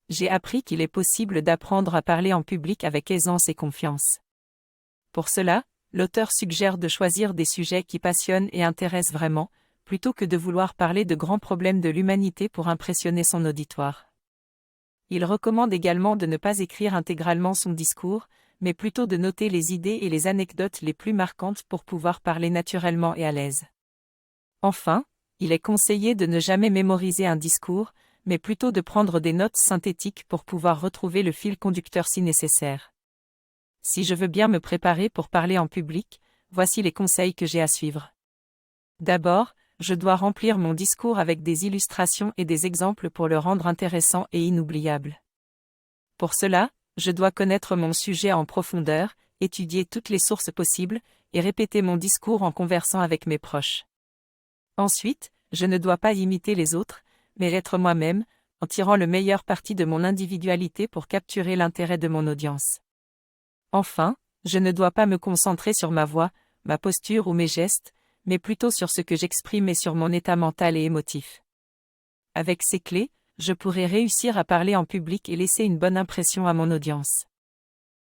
j'ai appris qu'il est possible d'apprendre à parler en public avec aisance et confiance. Pour cela, l'auteur suggère de choisir des sujets qui passionnent et intéressent vraiment, plutôt que de vouloir parler de grands problèmes de l'humanité pour impressionner son auditoire. Il recommande également de ne pas écrire intégralement son discours, mais plutôt de noter les idées et les anecdotes les plus marquantes pour pouvoir parler naturellement et à l'aise. Enfin, il est conseillé de ne jamais mémoriser un discours, mais plutôt de prendre des notes synthétiques pour pouvoir retrouver le fil conducteur si nécessaire. Si je veux bien me préparer pour parler en public, voici les conseils que j'ai à suivre. D'abord, je dois remplir mon discours avec des illustrations et des exemples pour le rendre intéressant et inoubliable. Pour cela, je dois connaître mon sujet en profondeur, étudier toutes les sources possibles, et répéter mon discours en conversant avec mes proches. Ensuite, je ne dois pas imiter les autres, mais être moi-même, en tirant le meilleur parti de mon individualité pour capturer l'intérêt de mon audience. Enfin, je ne dois pas me concentrer sur ma voix, ma posture ou mes gestes, mais plutôt sur ce que j'exprime et sur mon état mental et émotif. Avec ces clés, je pourrai réussir à parler en public et laisser une bonne impression à mon audience.